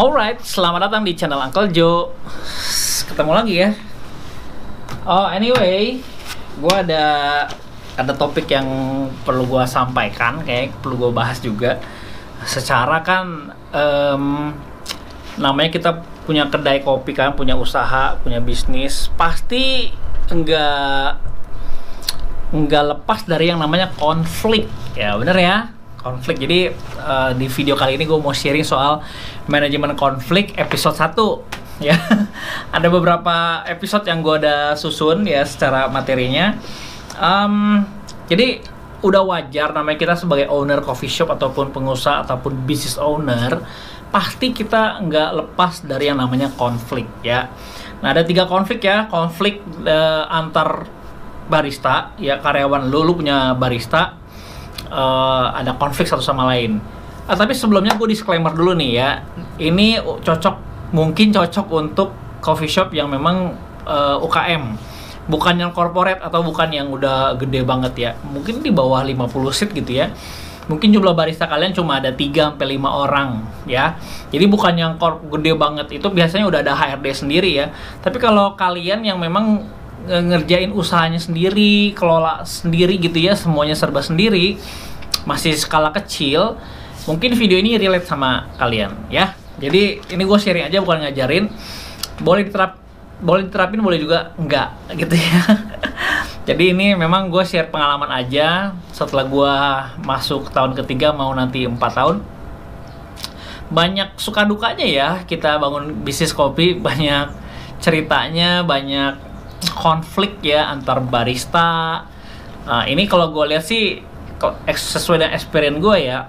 Alright, selamat datang di channel Uncle Joe. Ketemu lagi ya. Anyway, gue ada topik yang perlu gue sampaikan, kayak perlu gue bahas juga. Secara kan, namanya kita punya kedai kopi kan, punya usaha, punya bisnis, pasti nggak lepas dari yang namanya konflik. Ya bener ya. Konflik. Jadi di video kali ini gue mau sharing soal manajemen konflik episode 1 ya. Ada beberapa episode yang gue udah susun ya secara materinya. Jadi udah wajar namanya kita sebagai owner coffee shop ataupun pengusaha ataupun business owner, pasti kita nggak lepas dari yang namanya konflik ya. Nah ada 3 konflik ya. Konflik antar barista ya, karyawan lu punya barista. Ada konflik satu sama lain. Tapi sebelumnya gue disclaimer dulu nih ya. Ini mungkin cocok untuk coffee shop yang memang UKM, bukan yang corporate atau bukan yang udah gede banget ya. Mungkin di bawah 50 seat gitu ya. Mungkin jumlah barista kalian cuma ada 3-5 orang ya. Jadi bukan yang gede banget, itu biasanya udah ada HRD sendiri ya. Tapi kalau kalian yang memang ngerjain usahanya sendiri, kelola sendiri gitu ya, semuanya serba sendiri, masih skala kecil, mungkin video ini relate sama kalian ya. Jadi ini gue sharing aja, bukan ngajarin. Boleh diterapin, boleh juga enggak gitu ya. Jadi ini memang gue share pengalaman aja setelah gue masuk tahun ketiga, mau nanti 4 tahun. Banyak suka dukanya ya kita bangun bisnis kopi, banyak ceritanya, banyak konflik ya antar barista. Ini kalau gue lihat sih sesuai dengan experience gue ya,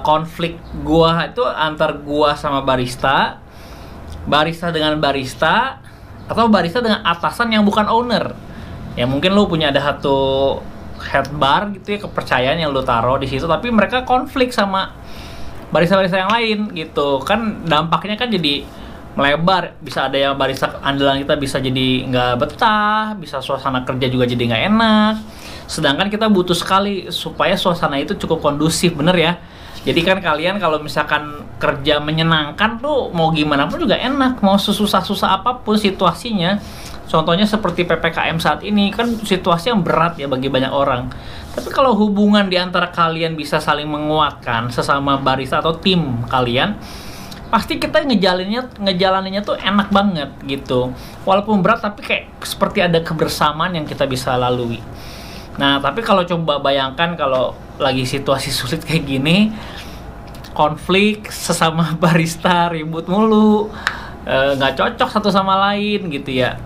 konflik gue itu antar gue sama barista, barista dengan barista, atau barista dengan atasan yang bukan owner. Ya mungkin lu punya ada satu head bar gitu ya, kepercayaan yang lu taruh di situ, tapi mereka konflik sama barista-barista yang lain gitu kan. Dampaknya kan jadi melebar, bisa ada yang barista andalan kita bisa jadi nggak betah, bisa suasana kerja juga jadi nggak enak. Sedangkan kita butuh sekali supaya suasana itu cukup kondusif, bener ya. Jadi kan kalian kalau misalkan kerja menyenangkan tuh mau gimana pun juga enak, mau sesusah-susah apapun situasinya. Contohnya seperti PPKM saat ini kan situasi yang berat ya bagi banyak orang. Tapi kalau hubungan di antara kalian bisa saling menguatkan sesama barista atau tim kalian, pasti kita ngejalaninnya tuh enak banget gitu. Walaupun berat tapi kayak seperti ada kebersamaan yang kita bisa lalui. Nah tapi kalau coba bayangkan kalau lagi situasi sulit kayak gini, konflik sesama barista, ribut mulu, nggak cocok satu sama lain gitu ya,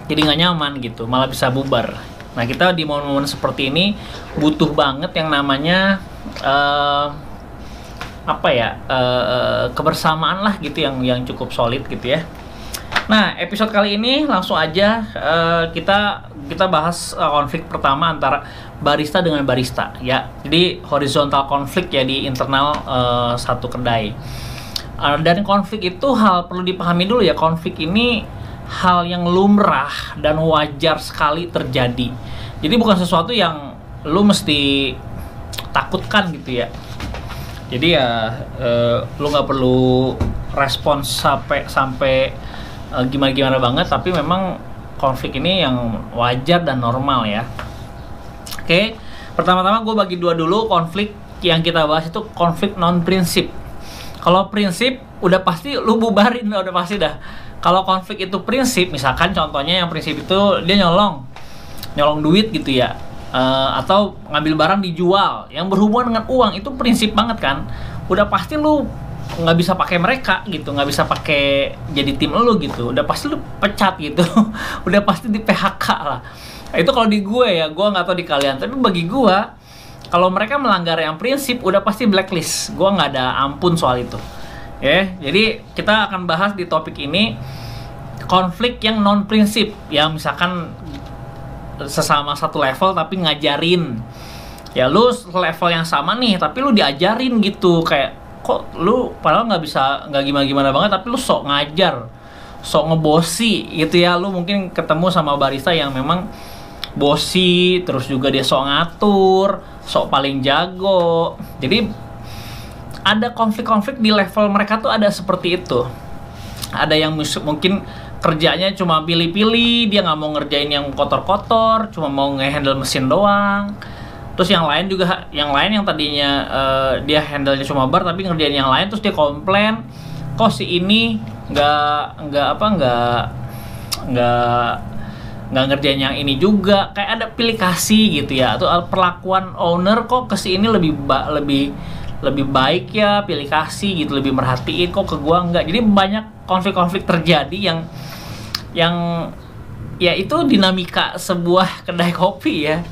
jadi nggak nyaman gitu, malah bisa bubar. Nah kita di momen-momen seperti ini butuh banget yang namanya kebersamaan lah gitu, yang cukup solid gitu ya. Nah episode kali ini langsung aja kita bahas konflik pertama antara barista dengan barista ya. Jadi horizontal konflik ya di internal satu kedai. Dan konflik itu hal perlu dipahami dulu ya, konflik ini hal yang lumrah dan wajar sekali terjadi. Jadi bukan sesuatu yang lu mesti takutkan gitu ya. Jadi ya lu nggak perlu respons sampai gimana banget, tapi memang konflik ini yang wajar dan normal ya. Oke, pertama-tama gue bagi dua dulu konflik yang kita bahas itu konflik non prinsip. Kalau prinsip udah pasti lu bubarin, udah pasti dah. Kalau konflik itu prinsip, misalkan contohnya yang prinsip itu dia nyolong duit gitu ya. Atau ngambil barang dijual yang berhubungan dengan uang, itu prinsip banget kan. Udah pasti lu nggak bisa pakai mereka gitu, nggak bisa pakai jadi tim lu gitu, udah pasti lu pecat gitu. Udah pasti di PHK lah. Itu kalau di gue ya, gue nggak tahu di kalian, tapi bagi gue kalau mereka melanggar yang prinsip udah pasti blacklist. Gue nggak ada ampun soal itu ya. Jadi kita akan bahas di topik ini konflik yang non prinsip ya, misalkan sesama satu level tapi ngajarin ya, lu level yang sama nih tapi lu diajarin gitu, kayak kok lu padahal nggak gimana banget tapi lu sok ngajar, sok ngebosi gitu ya. Lu mungkin ketemu sama barista yang memang bosi, terus juga dia sok ngatur, sok paling jago. Jadi ada konflik-konflik di level mereka tuh ada seperti itu. Ada yang mungkin kerjanya cuma pilih-pilih, dia nggak mau ngerjain yang kotor-kotor, cuma mau nge-handle mesin doang. Terus yang lain juga, yang tadinya dia handle-nya cuma bar tapi ngerjain yang lain, terus dia komplain, kok si ini nggak ngerjain yang ini juga. Kayak ada pilih kasih gitu ya, atau perlakuan owner kok ke si ini lebih baik ya, pilih kasih gitu, lebih merhatiin, kok ke gua enggak. Jadi banyak konflik-konflik terjadi yang ya itu dinamika sebuah kedai kopi ya.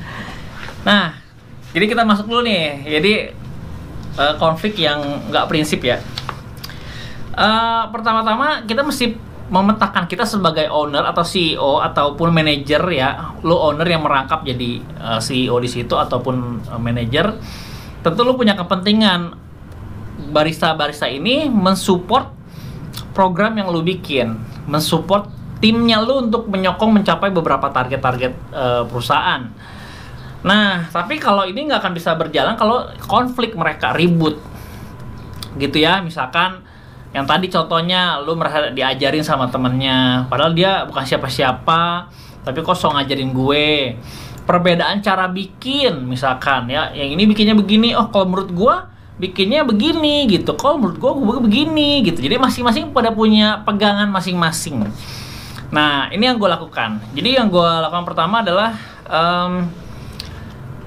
Nah, jadi kita masuk dulu nih. Jadi konflik yang nggak prinsip ya. Pertama-tama kita mesti memetakan, kita sebagai owner atau CEO ataupun manajer ya. Lu owner yang merangkap jadi CEO di situ ataupun manajer, tentu lu punya kepentingan barista-barista ini mensupport program yang lu bikin, mensupport timnya lu untuk menyokong mencapai beberapa target-target perusahaan. Nah, tapi kalau ini nggak akan bisa berjalan kalau konflik mereka ribut gitu ya. Misalkan yang tadi contohnya, lu merasa diajarin sama temennya, padahal dia bukan siapa-siapa, tapi kok so ngajarin gue. Perbedaan cara bikin, misalkan ya, yang ini bikinnya begini, oh kalau menurut gue bikinnya begini gitu, kalau menurut gue begini gitu. Jadi masing-masing pada punya pegangan masing-masing. Nah, ini yang gue lakukan. Jadi yang gue lakukan pertama adalah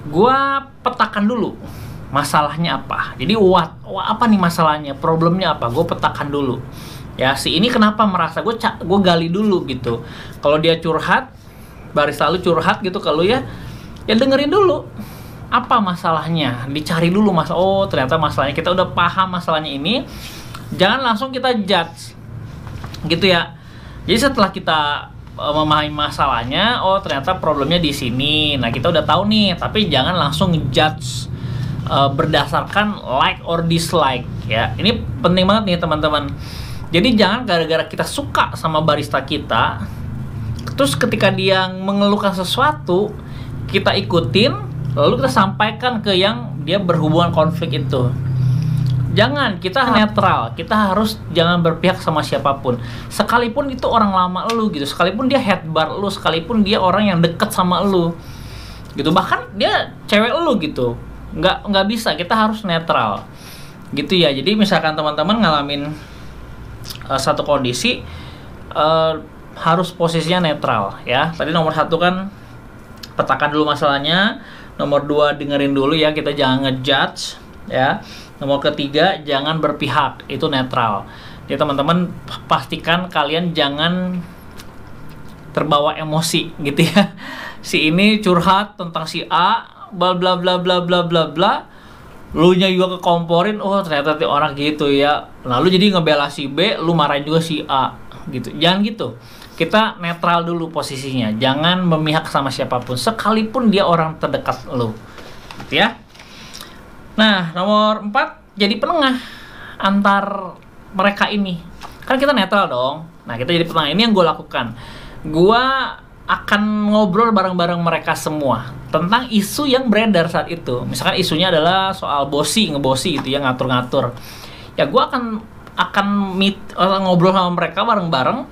gue petakan dulu masalahnya apa. Jadi apa nih masalahnya, problemnya apa, gue petakan dulu ya. Si ini kenapa merasa, gue gali dulu gitu. Kalau dia curhat, barista lu curhat gitu kalau ya dengerin dulu apa masalahnya, dicari dulu oh ternyata masalahnya, kita udah paham masalahnya ini, jangan langsung kita judge gitu ya. Jadi setelah kita memahami masalahnya, oh ternyata problemnya di sini, nah kita udah tahu nih, tapi jangan langsung judge berdasarkan like or dislike ya. Ini penting banget nih teman-teman. Jadi jangan gara-gara kita suka sama barista kita, terus ketika dia mengeluhkan sesuatu kita ikutin, lalu kita sampaikan ke yang dia berhubungan konflik itu. Jangan, kita netral, kita harus jangan berpihak sama siapapun. Sekalipun itu orang lama lu gitu, sekalipun dia head bar lu, sekalipun dia orang yang deket sama lu gitu, bahkan dia cewek lu gitu, nggak bisa, kita harus netral gitu ya. Jadi misalkan teman-teman ngalamin satu kondisi, harus posisinya netral ya. Tadi nomor 1 kan petakan dulu masalahnya, nomor 2 dengerin dulu ya, kita jangan ngejudge ya. Nomor 3 jangan berpihak, itu netral. Jadi teman-teman pastikan kalian jangan terbawa emosi gitu ya. Si ini curhat tentang si A, bla bla bla bla bla bla bla, lu nya juga kekomporin, oh ternyata orang gitu ya, lalu jadi ngebela si B, lu marahin juga si A gitu. Jangan gitu. Kita netral dulu posisinya, jangan memihak sama siapapun sekalipun dia orang terdekat lu gitu ya. Nah, nomor 4, jadi penengah antar mereka ini. Kan kita netral dong. Nah, kita jadi penengah. Ini yang gue lakukan. Gue akan ngobrol bareng-bareng mereka semua tentang isu yang beredar saat itu. Misalkan isunya adalah soal ngebosi gitu ya, ngatur-ngatur. Ya gue akan ngobrol sama mereka bareng-bareng.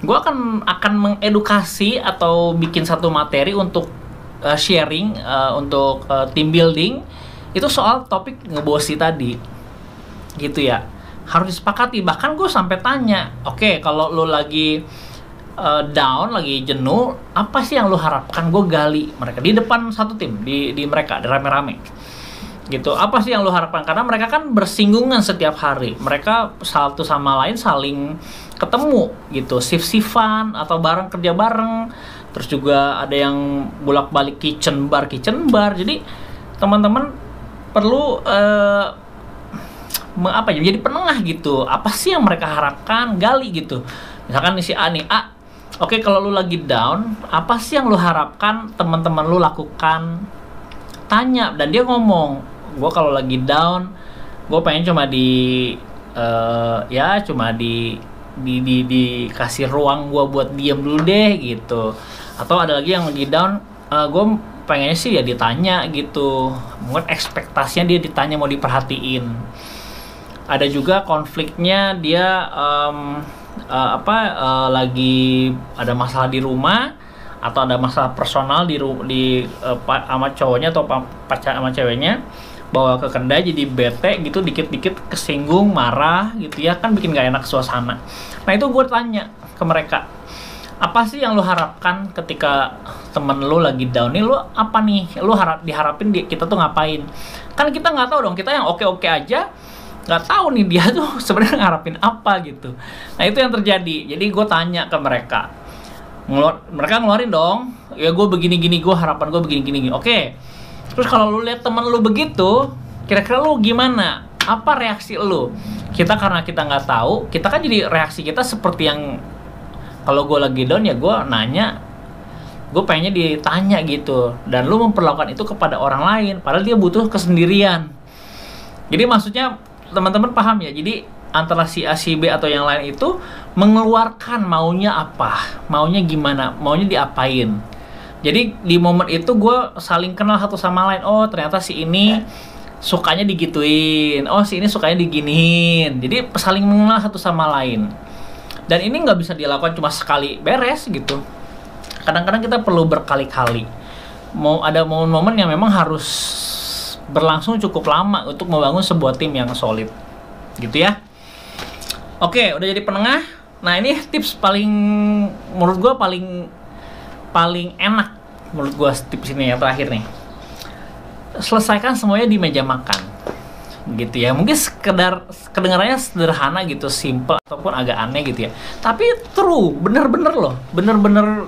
Gue akan mengedukasi atau bikin satu materi untuk sharing, untuk team building. Itu soal topik ngebosi tadi gitu ya, harus disepakati. Bahkan gue sampai tanya, oke, kalau lo lagi down, lagi jenuh, apa sih yang lo harapkan? Gue gali mereka di depan satu tim, di mereka, di rame-rame gitu. Apa sih yang lo harapkan? Karena mereka kan bersinggungan setiap hari, mereka satu sama lain saling ketemu gitu, shift-shiftan atau kerja bareng. Terus juga ada yang bolak-balik kitchen bar. Jadi teman-teman perlu jadi penengah gitu. Apa sih yang mereka harapkan, gali gitu. Misalkan si A nih, oke, kalau lu lagi down, apa sih yang lu harapkan teman-teman lu lakukan? Tanya, dan dia ngomong, gue kalau lagi down, gue pengen cuma dikasih ruang gue buat diem dulu deh gitu. Atau ada lagi yang lagi down, gue pengennya sih ya ditanya gitu, mungkin ekspektasinya dia ditanya, mau diperhatiin Ada juga konfliknya dia lagi ada masalah di rumah atau ada masalah personal sama cowoknya atau pacar sama ceweknya, bawa ke kedai jadi bete gitu, dikit-dikit kesinggung, marah gitu ya, kan bikin gak enak suasana. Nah itu gue tanya ke mereka, apa sih yang lu harapkan ketika temen lu lagi down nih, lu apa nih, lu diharapin kita tuh ngapain? Kan kita nggak tahu dong, kita yang oke-oke aja nggak tahu nih dia tuh sebenarnya ngarapin apa gitu. Nah itu yang terjadi. Jadi gue tanya ke mereka, mereka ngeluarin dong, ya gue begini-gini, gue harapan gue begini-gini. Oke. Terus kalau lu lihat temen lu begitu, kira-kira lu gimana? Apa reaksi lu? Kita karena kita nggak tahu, kita kan jadi reaksi kita seperti yang kalau gue lagi down ya gue nanya, gue pengennya ditanya gitu. Dan lu memperlakukan itu kepada orang lain, padahal dia butuh kesendirian. Jadi maksudnya teman-teman paham ya? Jadi antara si A, si B atau yang lain itu mengeluarkan maunya apa, maunya gimana, maunya diapain. Jadi di momen itu gue saling kenal satu sama lain. Oh ternyata si ini sukanya digituin, oh si ini sukanya diginiin. Jadi saling mengenal satu sama lain. Dan ini nggak bisa dilakukan cuma sekali beres gitu. Kadang-kadang kita perlu berkali-kali. Mau ada momen-momen yang memang harus berlangsung cukup lama untuk membangun sebuah tim yang solid, gitu ya. Oke, udah jadi penengah. Nah ini tips paling, menurut gue paling enak, menurut gue tips ini yang terakhir nih. Selesaikan semuanya di meja makan, gitu ya. Mungkin sekedar kedengarannya sederhana gitu, simple ataupun agak aneh gitu ya. Tapi true, bener-bener loh, bener-bener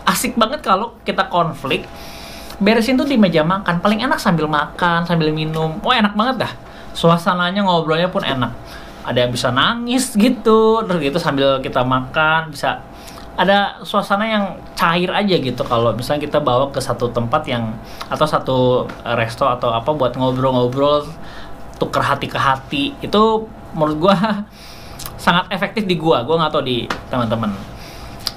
asik banget kalau kita konflik. Beresin tuh di meja makan, paling enak sambil makan, sambil minum. Oh enak banget dah, suasananya, ngobrolnya pun enak. Ada yang bisa nangis gitu, terus gitu sambil kita makan, bisa ada suasana yang cair aja gitu. Kalau misalnya kita bawa ke satu tempat yang, atau satu resto atau apa buat ngobrol-ngobrol, tuker hati ke hati, itu menurut gua sangat efektif di gua nggak tahu di teman-teman.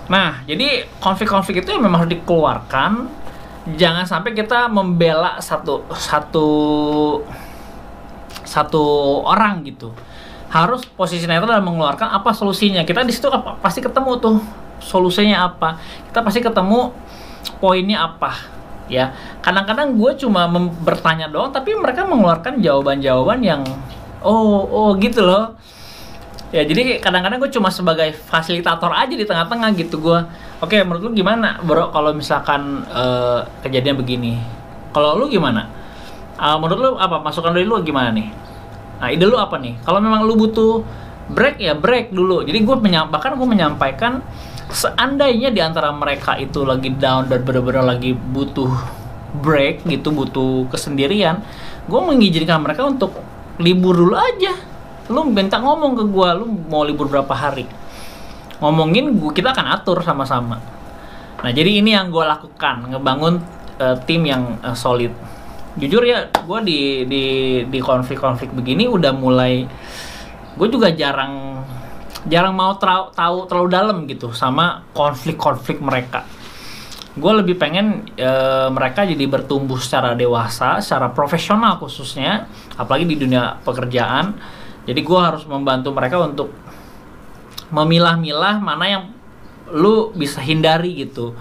Nah jadi konflik-konflik itu memang harus dikeluarkan. Jangan sampai kita membela satu orang gitu. Harus posisi netral dan mengeluarkan apa solusinya. Kita di situ pasti ketemu tuh solusinya apa. Kita pasti ketemu poinnya apa. Ya, kadang-kadang gue cuma bertanya doang, tapi mereka mengeluarkan jawaban-jawaban yang oh gitu loh. Ya jadi kadang-kadang gue cuma sebagai fasilitator aja di tengah-tengah gitu gue. Oke, menurut lu gimana bro kalau misalkan kejadian begini? Kalau lu gimana? Menurut lu apa? Masukan dari lu gimana nih? Nah ide lu apa nih? Kalau memang lu butuh break ya break dulu. Jadi gue menyampaikan seandainya di antara mereka itu lagi down dan benar-benar lagi butuh break gitu, butuh kesendirian, gue mengizinkan mereka untuk libur dulu aja. Lu minta ngomong ke gue, lu mau libur berapa hari, ngomongin kita akan atur sama-sama. Nah jadi ini yang gue lakukan, ngebangun tim yang solid. Jujur ya, gue di konflik-konflik begini udah mulai, gue juga jarang mau tahu terlalu dalam gitu sama konflik-konflik mereka. Gue lebih pengen mereka jadi bertumbuh secara dewasa, secara profesional khususnya, apalagi di dunia pekerjaan. Jadi gue harus membantu mereka untuk memilah-milah mana yang lu bisa hindari gitu.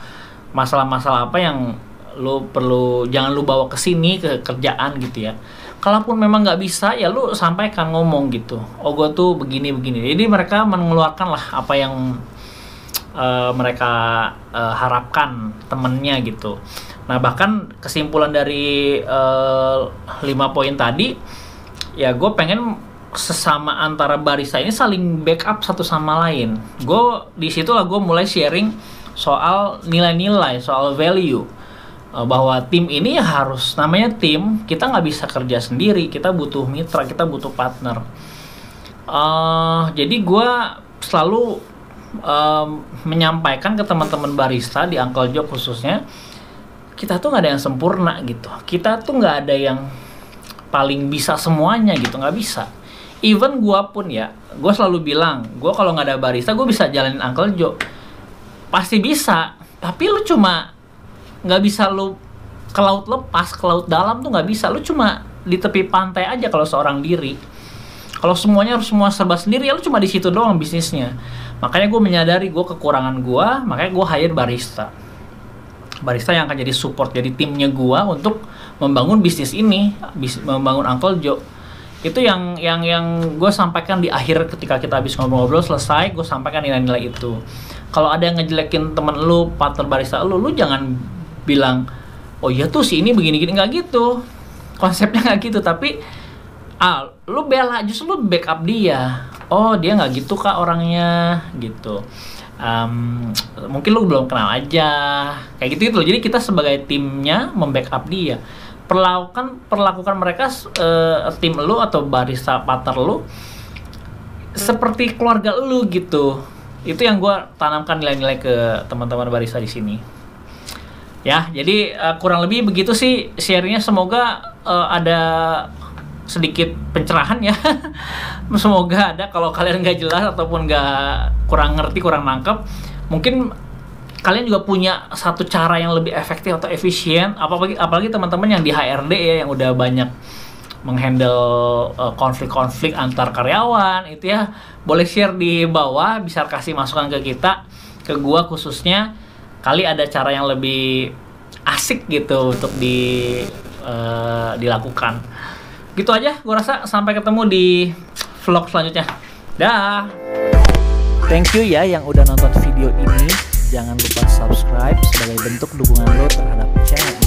Masalah-masalah apa yang lu perlu, jangan lu bawa ke sini, ke kerjaan gitu ya. Kalaupun memang nggak bisa, ya lu sampaikan, ngomong gitu. Oh gue tuh begini-begini. Jadi mereka mengeluarkan lah apa yang mereka harapkan temennya gitu. Nah bahkan kesimpulan dari 5 poin tadi, ya gue pengen sesama antara barista ini saling backup satu sama lain. Gue di situ lah gue mulai sharing soal nilai-nilai, soal value, bahwa tim ini harus, namanya tim, kita nggak bisa kerja sendiri, kita butuh mitra, kita butuh partner. Jadi gue selalu menyampaikan ke teman-teman barista di Uncle Job khususnya, kita tuh nggak ada yang sempurna gitu, kita tuh nggak ada yang paling bisa semuanya gitu, nggak bisa. Even gue pun ya, gue selalu bilang, gue kalau nggak ada barista, gue bisa jalanin Uncle Joe. Pasti bisa, tapi lu cuma nggak bisa lu ke laut lepas, ke laut dalam tuh nggak bisa. Lu cuma di tepi pantai aja kalau seorang diri. Kalau semuanya harus semua serba sendiri, ya lu cuma di situ doang bisnisnya. Makanya gue menyadari gue kekurangan gue, makanya gue hire barista. Barista yang akan jadi support, jadi timnya gue untuk membangun bisnis ini, membangun Uncle Joe. Itu yang gue sampaikan di akhir ketika kita habis ngobrol-ngobrol selesai, gue sampaikan nilai-nilai itu. Kalau ada yang ngejelekin temen lu, partner barista lu jangan bilang, oh iya tuh si ini begini-gini, nggak gitu. Konsepnya nggak gitu, tapi lu bela, justru lu backup dia. Oh dia nggak gitu kak orangnya, gitu. Mungkin lu belum kenal aja, kayak gitu loh. Jadi kita sebagai timnya membackup dia. Perlakukan mereka, tim lu atau barista partner lu seperti keluarga lu gitu. Itu yang gue tanamkan nilai-nilai ke teman-teman barista di sini. Ya, jadi kurang lebih begitu sih sharingnya. Semoga ada sedikit pencerahan ya. Semoga ada. Kalau kalian nggak jelas ataupun kurang ngerti, kurang nangkep, mungkin kalian juga punya satu cara yang lebih efektif atau efisien. Apalagi teman-teman yang di HRD ya, yang udah banyak menghandle konflik-konflik antar karyawan itu ya, boleh share di bawah, bisa kasih masukan ke kita, ke gua khususnya, kali ada cara yang lebih asik gitu untuk dilakukan. Gitu aja gua rasa. Sampai ketemu di vlog selanjutnya. Dah. Thank you ya yang udah nonton video ini. Jangan lupa subscribe sebagai bentuk dukungan lo terhadap channel